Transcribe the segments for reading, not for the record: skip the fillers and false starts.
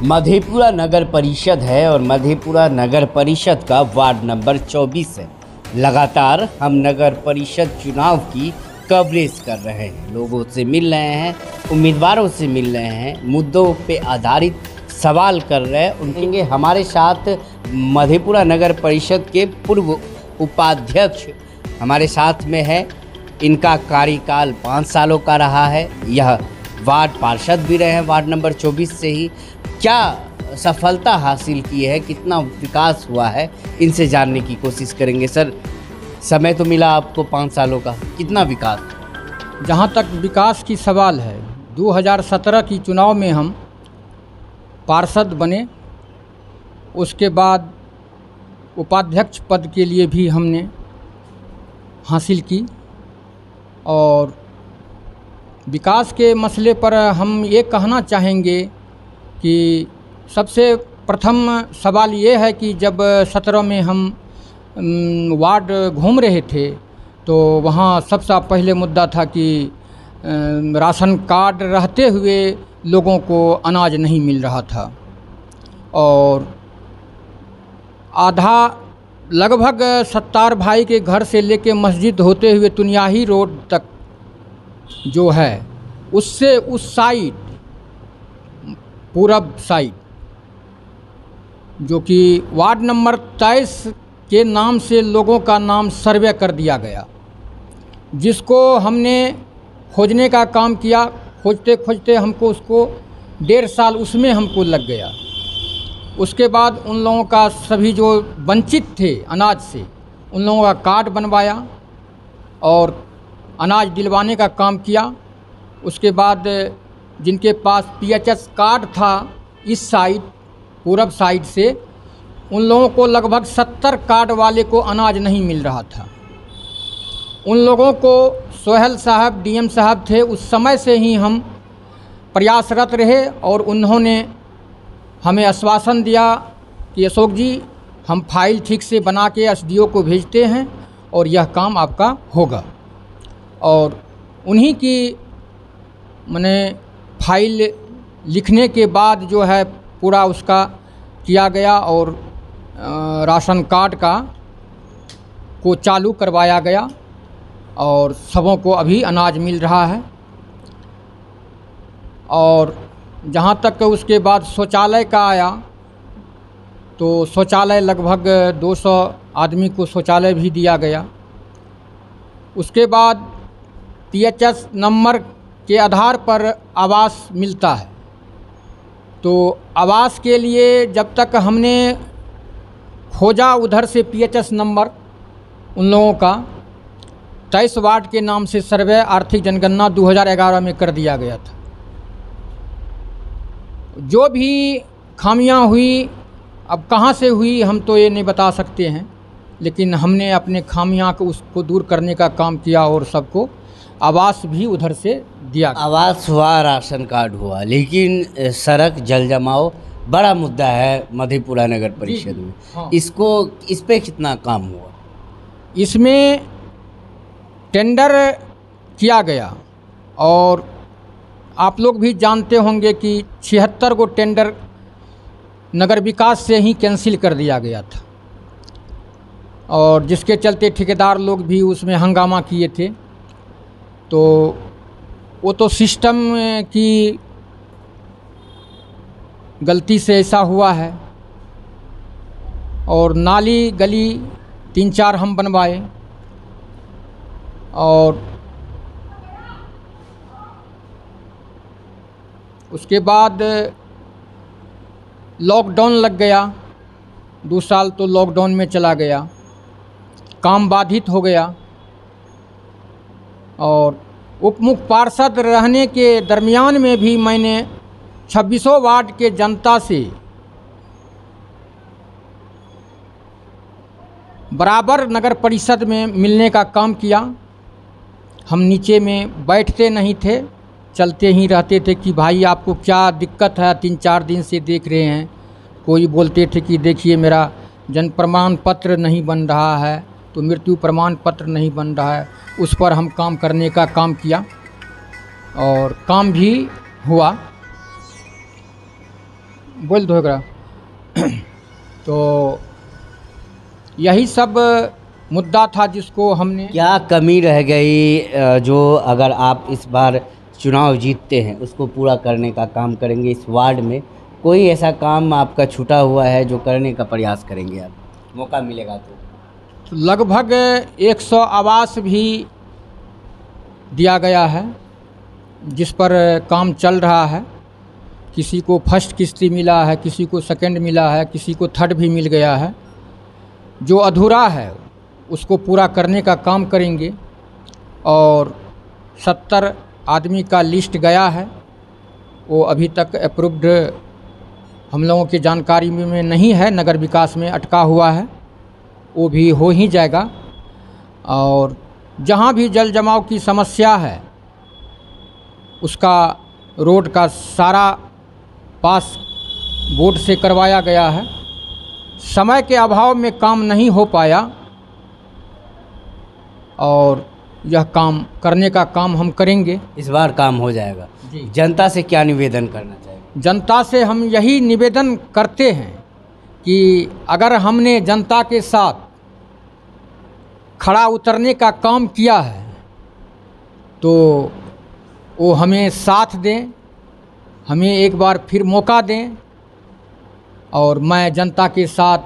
मधेपुरा नगर परिषद है और मधेपुरा नगर परिषद का वार्ड नंबर 24 है। लगातार हम नगर परिषद चुनाव की कवरेज कर रहे हैं, लोगों से मिल रहे हैं, उम्मीदवारों से मिल रहे हैं, मुद्दों पे आधारित सवाल कर रहे हैं। उनके हमारे साथ मधेपुरा नगर परिषद के पूर्व उपाध्यक्ष हमारे साथ में है। इनका कार्यकाल 5 सालों का रहा है। यह वार्ड पार्षद भी रहे हैं वार्ड नंबर 24 से ही। क्या सफलता हासिल की है, कितना विकास हुआ है, इनसे जानने की कोशिश करेंगे। सर, समय तो मिला आपको 5 सालों का, कितना विकास? जहाँ तक विकास की सवाल है, 2017 की चुनाव में हम पार्षद बने। उसके बाद उपाध्यक्ष पद के लिए भी हमने हासिल की। और विकास के मसले पर हम ये कहना चाहेंगे कि सबसे प्रथम सवाल ये है कि जब 17 में हम वार्ड घूम रहे थे तो वहाँ सबसे पहले मुद्दा था कि राशन कार्ड रहते हुए लोगों को अनाज नहीं मिल रहा था। और आधा लगभग 70 भाई के घर से लेके मस्जिद होते हुए तुनियाही रोड तक जो है, उससे उस साइड पूरब साइड, जो कि वार्ड नंबर 23 के नाम से लोगों का नाम सर्वे कर दिया गया, जिसको हमने खोजने का काम किया। खोजते खोजते हमको उसको 1.5 साल उसमें हमको लग गया। उसके बाद उन लोगों का सभी जो वंचित थे अनाज से, उन लोगों का कार्ड बनवाया और अनाज दिलवाने का काम किया। उसके बाद जिनके पास PHS कार्ड था इस साइड पूरब साइड से, उन लोगों को लगभग 70 कार्ड वाले को अनाज नहीं मिल रहा था। उन लोगों को सोहेल साहब DM साहब थे, उस समय से ही हम प्रयासरत रहे और उन्होंने हमें आश्वासन दिया कि अशोक जी, हम फाइल ठीक से बना के SDO को भेजते हैं और यह काम आपका होगा। और उन्हीं की मैंने फाइल लिखने के बाद जो है पूरा उसका किया गया और राशन कार्ड को चालू करवाया गया और सबों को अभी अनाज मिल रहा है। और जहाँ तक उसके बाद शौचालय का आया तो शौचालय लगभग 200 आदमी को शौचालय भी दिया गया। उसके बाद PHS नंबर के आधार पर आवास मिलता है, तो आवास के लिए जब तक हमने खोजा उधर से PHS नंबर उन लोगों का 23 वार्ड के नाम से सर्वे आर्थिक जनगणना 2011 में कर दिया गया था। जो भी खामियां हुई, अब कहाँ से हुई हम तो ये नहीं बता सकते हैं, लेकिन हमने अपने खामियां को उसको दूर करने का काम किया और सबको आवास भी उधर से दिया। आवास हुआ, राशन कार्ड हुआ, लेकिन सड़क जल जमाव बड़ा मुद्दा है मधेपुरा नगर परिषद में। हाँ। इस पे कितना काम हुआ? इसमें टेंडर किया गया और आप लोग भी जानते होंगे कि 76 गो टेंडर नगर विकास से ही कैंसिल कर दिया गया था, और जिसके चलते ठेकेदार लोग भी उसमें हंगामा किए थे। तो वो तो सिस्टम की गलती से ऐसा हुआ है। और नाली गली 3-4 हम बनवाए और उसके बाद लॉकडाउन लग गया। 2 साल तो लॉकडाउन में चला गया, काम बाधित हो गया। और उप मुख्य पार्षद रहने के दरमियान में भी मैंने 26 वार्ड के जनता से बराबर नगर परिषद में मिलने का काम किया। हम नीचे में बैठते नहीं थे, चलते ही रहते थे कि भाई आपको क्या दिक्कत है, 3-4 दिन से देख रहे हैं। कोई बोलते थे कि देखिए मेरा जन्म प्रमाण पत्र नहीं बन रहा है, तो मृत्यु प्रमाण पत्र नहीं बन रहा है, उस पर हम काम करने का काम किया और काम भी हुआ। बोल दो एकरा। तो यही सब मुद्दा था जिसको हमने। क्या कमी रह गई जो अगर आप इस बार चुनाव जीतते हैं उसको पूरा करने का काम करेंगे? इस वार्ड में कोई ऐसा काम आपका छूटा हुआ है जो करने का प्रयास करेंगे आप, मौका मिलेगा तो? लगभग 100 आवास भी दिया गया है जिस पर काम चल रहा है। किसी को फर्स्ट किस्ती मिला है, किसी को सेकंड मिला है, किसी को थर्ड भी मिल गया है। जो अधूरा है उसको पूरा करने का काम करेंगे। और 70 आदमी का लिस्ट गया है, वो अभी तक अप्रूव्ड हम लोगों की जानकारी में नहीं है, नगर विकास में अटका हुआ है, वो भी हो ही जाएगा। और जहाँ भी जल जमाव की समस्या है उसका रोड का सारा पास बोर्ड से करवाया गया है। समय के अभाव में काम नहीं हो पाया और यह काम करने का काम हम करेंगे। इस बार काम हो जाएगा जी। जनता से क्या निवेदन करना चाहिए? जनता से हम यही निवेदन करते हैं कि अगर हमने जनता के साथ खड़ा उतरने का काम किया है तो वो हमें साथ दें, हमें एक बार फिर मौका दें। और मैं जनता के साथ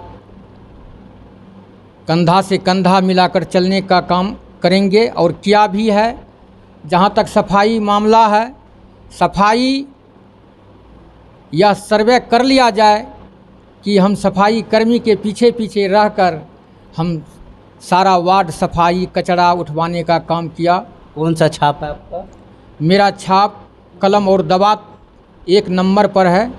कंधा से कंधा मिलाकर चलने का काम करेंगे और किया भी है। जहाँ तक सफाई मामला है, सफाई यह सर्वे कर लिया जाए कि हम सफाई कर्मी के पीछे पीछे रहकर हम सारा वार्ड सफाई कचरा उठवाने का काम किया। कौन सा छाप है आपका? मेरा छाप कलम और दवा 1 नंबर पर है।